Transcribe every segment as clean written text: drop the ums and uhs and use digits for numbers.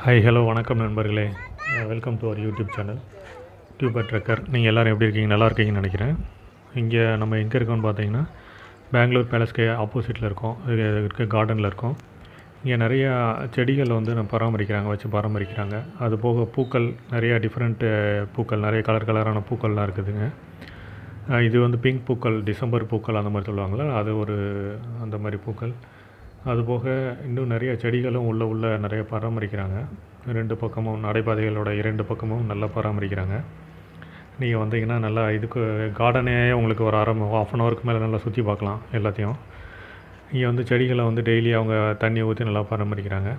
Hi hello வணக்கம் நண்பர்களே. Welcome to our YouTube channel tuber trekker. நீங்கள் எல்லோரும் எப்படி இருக்கீங்க? நல்லா இருக்கீங்கன்னு நினைக்கிறேன். இங்கே நம்ம எங்கே இருக்கோம்னு பார்த்தீங்கன்னா பெங்களூர் பேலஸ்க்கு ஆப்போசிட்டில் இருக்கோம். இருக்க கார்டனில் இருக்கோம். இங்கே நிறையா செடிகள் வந்து வச்சு பராமரிக்கிறாங்க. அது போக பூக்கள் நிறையா டிஃப்ரெண்ட்டு பூக்கள், நிறைய கலரான பூக்கள்லாம் இருக்குதுங்க. இது வந்து பிங்க் பூக்கள், டிசம்பர் பூக்கள் அந்த மாதிரி சொல்லுவாங்களே, அது ஒரு அந்த மாதிரி பூக்கள். அதுபோக இன்னும் நிறைய செடிகளும் உள்ள நிறைய பராமரிக்கிறாங்க. 2 பக்கமும் நடைபாதைகளோட 2 பக்கமும் நல்லா பராமரிக்கிறாங்க. நீங்கள் வந்தீங்கன்னா நல்லா இதுக்கு கார்டனே உங்களுக்கு ஒரு ½ அன் ஹவருக்கு மேலே நல்லா சுற்றி பார்க்கலாம் எல்லாத்தையும். இங்கே வந்து செடிகளை வந்து டெய்லி அவங்க தண்ணி ஊற்றி நல்லா பராமரிக்கிறாங்க.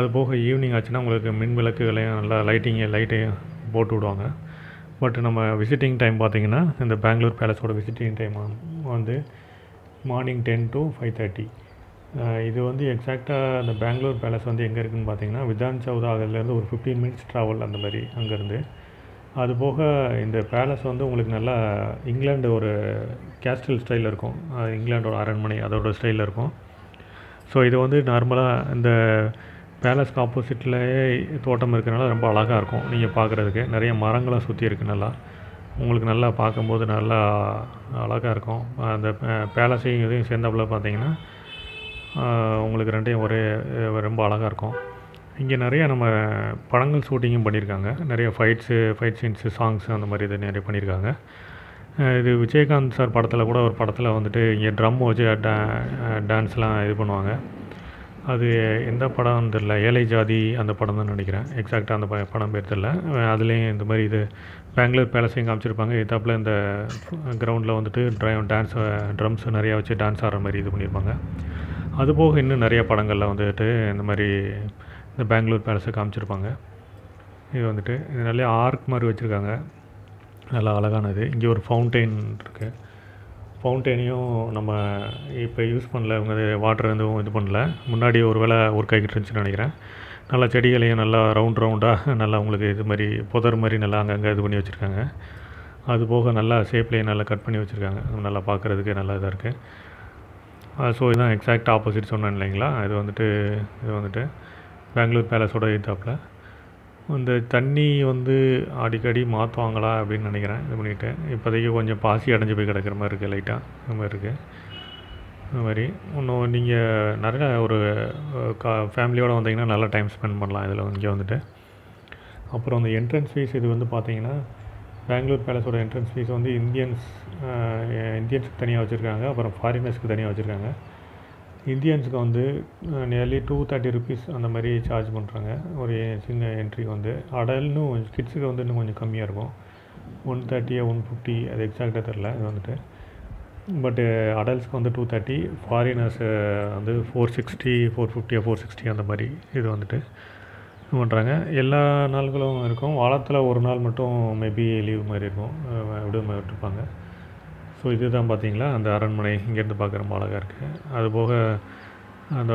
அதுபோக ஈவினிங் ஆச்சுன்னா உங்களுக்கு மின் விளக்குகளையும் நல்லா லைட்டையும் போட்டு விடுவாங்க. பட் நம்ம விசிட்டிங் டைம் பார்த்திங்கன்னா இந்த பெங்களூர் பேலஸோட விசிட்டிங் டைம் வந்து மார்னிங் 10 to 5:30. இது வந்து எக்ஸாக்டாக அந்த பெங்களூர் பேலஸ் வந்து எங்கே இருக்குதுன்னு பார்த்தீங்கன்னா விதான் சௌதாலேருந்து ஒரு 15 மினிட்ஸ் ட்ராவல் அந்த மாதிரி அங்கேருந்து. அதுபோக இந்த பேலஸ் வந்து உங்களுக்கு நல்லா இங்கிலாண்டு ஒரு கேஸ்டல் ஸ்டைலில் இருக்கும். இங்கிலாண்டோட அரண்மனை அதோட ஸ்டைலில் இருக்கும். ஸோ இது வந்து நார்மலாக இந்த பேலஸ்க்கு ஆப்போசிட்லேயே தோட்டம் இருக்கிறனால ரொம்ப அழகாக இருக்கும். நீங்கள் பார்க்குறதுக்கு நிறைய மரங்களாக சுற்றி இருக்குது. நல்லா உங்களுக்கு நல்லா பார்க்கும்போது நல்லா அழகாக இருக்கும். அந்த பேலஸையும் இதையும் சேர்ந்தாப்புல பார்த்தீங்கன்னா உங்களுக்கு ரெண்டையும் ரொம்ப அழகாக இருக்கும். இங்கே நிறையா நம்ம படங்கள் ஷூட்டிங்கும் பண்ணியிருக்காங்க. நிறைய ஃபைட் சீன்ஸு, சாங்ஸு அந்த மாதிரி இது நிறைய பண்ணியிருக்காங்க. இது விஜயகாந்த் சார் ஒரு படத்தில் வந்துட்டு இங்கே ட்ரம் வச்சு டான்ஸ்லாம் இது பண்ணுவாங்க. அது எந்த படம்னு தெரில, ஏழை ஜாதி அந்த படம் தான் நினைக்கிறேன். எக்ஸாக்டாக அந்த படம் பேர் தெரில. அதுலேயும் இந்த மாதிரி இது பெங்களூர் பேலஸையும் காமிச்சிருப்பாங்க. எதாப்பில் இந்த கிரவுண்டில் வந்துட்டு ட்ரம்ஸ் நிறையா வச்சு டான்ஸ் ஆடுற மாதிரி இது பண்ணியிருப்பாங்க. அதுபோக இன்னும் நிறைய படங்களில் வந்துட்டு இந்த மாதிரி இந்த பெங்களூர் பேலஸை காமிச்சிருப்பாங்க. இது வந்துட்டு இது நிறைய ஆர்க் மாதிரி வச்சுருக்காங்க, நல்லா அழகானது. இங்கே ஒரு ஃபவுண்டெயின் இருக்குது. ஃபவுண்டெயினையும் நம்ம இப்போ யூஸ் பண்ணல, இவங்க வாட்டர் எதுவும் இது பண்ணல. முன்னாடி ஒரு வேளை ஒர்க் ஆகிட்டு இருந்துச்சுன்னு நினைக்கிறேன். நல்லா செடிகளையும் நல்லா ரவுண்டாக நல்லா உங்களுக்கு இது மாதிரி புதர் மாதிரி நல்லா அங்கங்கே இது பண்ணி வச்சுருக்காங்க. அதுபோக நல்லா ஷேப்லேயே நல்லா கட் பண்ணி வச்சுருக்காங்க. நல்லா பார்க்குறதுக்கு நல்லா இதாக இருக்குது. ஸோ இதுதான் எக்ஸாக்ட் ஆப்போசிட் சொன்னேன் இல்லைங்களா. இது வந்துட்டு பெங்களூர் பேலஸோட எதிர்த்தாப்பில். இந்த தண்ணி வந்து அடிக்கடி மாற்றுவாங்களா அப்படின்னு நினைக்கிறேன். இது பண்ணிவிட்டு இப்போதைக்கு கொஞ்சம் பாசி அடைஞ்சு போய் கிடக்கிற மாதிரி இருக்குது, லைட்டாக அந்த மாதிரி இருக்குது. அது மாதிரி இன்னும் நீங்கள் நிறையா ஒரு ஃபேமிலியோடு வந்தீங்கன்னா நல்லா டைம் ஸ்பெண்ட் பண்ணலாம் இதில். இங்கே வந்துட்டு அப்புறம் அந்த என்ட்ரன்ஸ் ஃபீஸ் இது வந்து பார்த்தீங்கன்னா பெங்களூர் பேலஸோட என்ட்ரன்ஸ் ஃபீஸ் வந்து இந்தியன்ஸுக்கு தனியாக வச்சுருக்காங்க, அப்புறம் ஃபாரினர்ஸ்க்கு தனியாக வச்சுருக்காங்க. இந்தியன்ஸுக்கு வந்து நியர்லி 230 rupees அந்த மாதிரி சார்ஜ் பண்ணுறாங்க ஒரு சின்ன என்ட்ரிக்கு வந்து. அடல்னு கிட்ஸுக்கு வந்து இன்னும் கொஞ்சம் கம்மியாக இருக்கும், 130 150 அது எக்ஸாக்டாக தெரில. இது வந்துட்டு பட்டு அடல்ட்ஸ்க்கு வந்து 230, ஃபாரினர்ஸு வந்து 460 450 460 அந்த மாதிரி இது வந்துட்டு பண்ணுறாங்க. எல்லா நாள்களும் இருக்கும். வாரத்தில் ஒரு நாள் மட்டும் மேபி லீவ் மாதிரி இருக்கும், விடுமுறை விட்டுருப்பாங்க. ஸோ இதுதான் பார்த்தீங்களா அந்த அரண்மனை. இங்கேருந்து பார்க்க ரொம்ப அழகாக இருக்குது. அதுபோக அந்த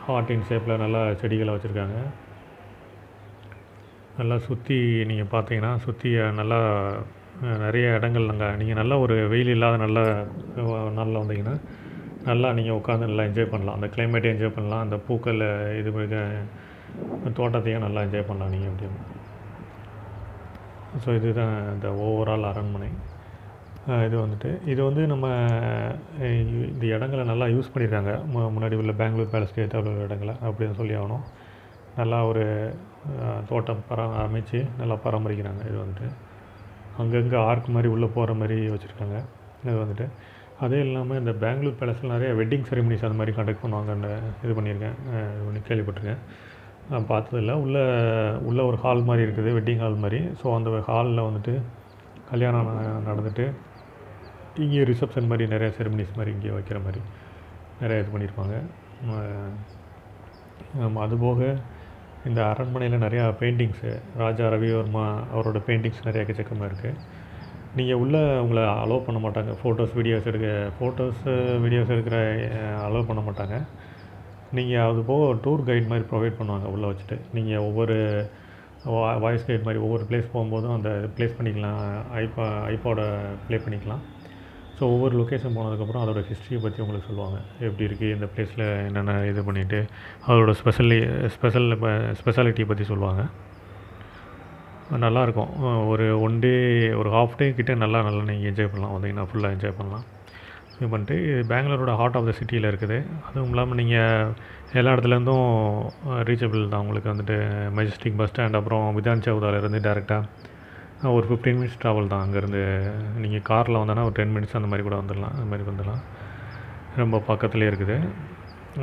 ஹார்ட்டின் ஷேப்பில் நல்லா செடிகளை வச்சுருக்காங்க. நல்லா சுற்றி நீங்கள் பார்த்தீங்கன்னா சுற்றி நல்லா நிறைய இடங்கள் நீங்கள் நல்லா ஒரு வெயில் இல்லாத நல்ல நாளில் வந்தீங்கன்னா நல்லா நீங்கள் உட்காந்து நல்லா என்ஜாய் பண்ணலாம். அந்த கிளைமேட்டை என்ஜாய் பண்ணலாம். அந்த பூக்கள் இது தோட்டத்தையும் நல்லா என்ஜாய் பண்ணலாம் நீங்கள் எப்படியும். ஸோ இதுதான் இந்த ஓவரால் அரண்மனை. இது வந்து நம்ம இந்த இடங்களை நல்லா யூஸ் பண்ணியிருக்காங்க. முன்னாடி உள்ள பெங்களூர் பேலஸ்க்கு ஏற்ற இடங்களை அப்படின்னு சொல்லி ஆகணும். நல்லா ஒரு தோட்டம் அமைச்சு நல்லா பராமரிக்கிறாங்க. இது வந்துட்டு அங்கங்கே ஆர்க் மாதிரி உள்ளே போகிற மாதிரி வச்சுருக்காங்க. இது வந்துட்டு அதே இல்லாமல் இந்த பெங்களூர் பேலஸில் நிறைய வெட்டிங் செரிமனிஸ் அந்த மாதிரி கண்டக்ட் பண்ணுவாங்கன்னு இது பண்ணியிருக்கேன், கேள்விப்பட்டிருக்கேன். நான் பார்த்ததில்ல. உள்ள ஒரு ஹால் மாதிரி இருக்குது, வெட்டிங் ஹால் மாதிரி. ஸோ அந்த ஹாலில் வந்துட்டு கல்யாணம் நடந்துட்டு இங்கே ரிசப்ஷன் மாதிரி நிறையா செரிமனிஸ் மாதிரி இங்கே வைக்கிற மாதிரி நிறையா இது பண்ணியிருப்பாங்க. அதுபோக இந்த அரண்மனையில் நிறையா பெயிண்டிங்ஸு, ராஜா ரவிவர்மா அவரோட பெயிண்டிங்ஸ் நிறையா எக்கச்சக்கமாக இருக்குது. நீங்கள் உங்களை அலோவ் பண்ண மாட்டாங்க, ஃபோட்டோஸ் வீடியோஸ் எடுக்கிற அலோவ் பண்ண மாட்டாங்க. நீங்கள் அது போக டூர் கைட் மாதிரி ப்ரொவைட் பண்ணுவாங்க உள்ளே வச்சுட்டு. நீங்கள் ஒவ்வொரு வாய்ஸ் கைட் மாதிரி ஒவ்வொரு பிளேஸ் போகும்போதும் அந்த ப்ளேஸ் பண்ணிக்கலாம், ஐபாடை ப்ளே பண்ணிக்கலாம். ஸோ ஒவ்வொரு லொக்கேஷன் போனதுக்கப்புறம் அதோடய ஹிஸ்ட்ரியை பற்றி உங்களுக்கு சொல்லுவாங்க. எப்படி இருக்குது இந்த பிளேஸில் என்னென்ன இது பண்ணிவிட்டு அதோட ஸ்பெஷாலிட்டியை பற்றி சொல்லுவாங்க. நல்லாயிருக்கும். ஒரு 1 டே ஒரு ஹாஃப் டே கிட்டே நல்லா நீங்கள் என்ஜாய் பண்ணலாம். வந்தீங்கன்னா ஃபுல்லாக என்ஜாய் பண்ணலாம். இது பண்ணிட்டு பெங்களூரோட ஹார்ட் ஆஃப் த சிட்டியில் இருக்குது. அதுவும் இல்லாமல் நீங்கள் எல்லா இடத்துலேருந்தும் ரீச்சபிள் தான். உங்களுக்கு வந்துட்டு மெஜஸ்டிக் பஸ் ஸ்டாண்ட், அப்புறம் விதான் சௌதாலேருந்து டேரெக்டாக ஒரு 15 மினிட்ஸ் ட்ராவல் தான். அங்கேருந்து நீங்கள் காரில் வந்தோன்னா ஒரு 10 மினிட்ஸ் அந்த மாதிரி கூட வந்துடலாம். அந்த மாதிரி வந்துடலாம். ரொம்ப பக்கத்துலேயே இருக்குது.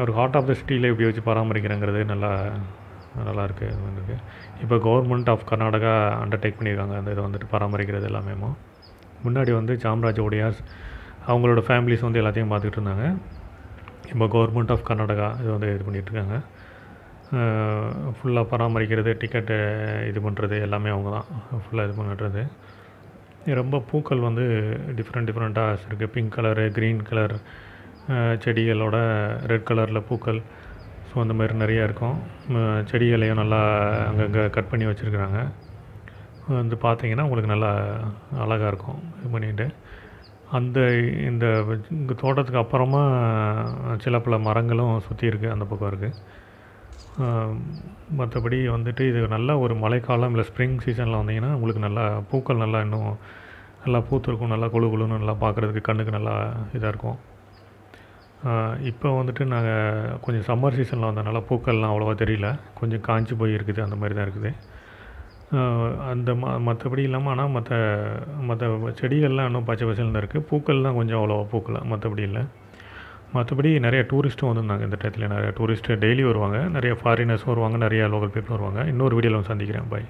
ஒரு ஹார்ட் ஆஃப் த சிட்டியில் எப்படி வச்சு பராமரிக்கிறேங்கிறது நல்லாயிருக்கு. இது வந்துருக்கு. இப்போ கவர்மெண்ட் ஆஃப் கர்நாடகா அண்டர்டேக் பண்ணியிருக்காங்க அந்த இதை வந்துட்டு பராமரிக்கிறது எல்லாமே. முன்னாடி வந்து சாம்ராஜ் ஒடியாஸ் அவங்களோட ஃபேமிலிஸ் வந்து எல்லாத்தையும் பார்த்துக்கிட்டு இருந்தாங்க. இப்போ கவர்மெண்ட் ஆஃப் கர்நாடகா இது வந்து இது பண்ணிகிட்ருக்காங்க. ஃபுல்லாக பராமரிக்கிறது, டிக்கெட்டு இது பண்ணுறது எல்லாமே அவங்க தான் ஃபுல்லாக இது பண்ணுறது. ரொம்ப பூக்கள் வந்து டிஃப்ரெண்ட்டாக இருக்குது. பிங்க் கலரு, க்ரீன் கலர் செடிகளோட ரெட் கலரில் பூக்கள். ஸோ அந்த மாதிரி நிறையா இருக்கும். செடிகளையும் நல்லா அங்கங்கே கட் பண்ணி வச்சுருக்குறாங்க. வந்து பார்த்திங்கன்னா உங்களுக்கு நல்லா அழகாக இருக்கும். இது பண்ணிவிட்டு இந்த தோட்டத்துக்கு அப்புறமா சில பல மரங்களும் சுற்றி இருக்குது, அந்த பக்கம் இருக்குது. மற்றபடி வந்துட்டு இது நல்ல ஒரு மழைக்காலம் இல்லை ஸ்ப்ரிங் சீசனில் வந்தீங்கன்னா உங்களுக்கு நல்லா பூக்கள் இன்னும் நல்லா பூத்திருக்கும். நல்லா குழுன்னு நல்லா பார்க்குறதுக்கு கண்ணுக்கு நல்லா இதாக இருக்கும். இப்போ வந்துட்டு நாங்கள் கொஞ்சம் சம்மர் சீசனில் வந்ததுனால பூக்கள்லாம் அவ்வளோவா தெரியல. கொஞ்சம் காஞ்சி போய் இருக்குது, அந்த மாதிரி தான் இருக்குது. அந்த மற்றபடி இல்லாமல் ஆனால் மற்ற செடிகள்லாம் இன்னும் பச்சை பசேல்னு இருக்குது. பூக்கள்லாம் கொஞ்சம் அவ்வளோவா பூக்கல, மற்றபடி இல்லை. மற்றபடி நிறைய டூரிஸ்ட்டும் வந்திருந்தாங்க இந்த டயத்தில். நிறைய டூரிஸ்ட்டு டெய்லி வருவாங்க. நிறைய ஃபாரினர்ஸும் வருவாங்க, நிறைய லோக்கல் பீப்புள் வருவாங்க. இன்னொரு வீடியோவில் சந்திக்கிறேன். பாய்.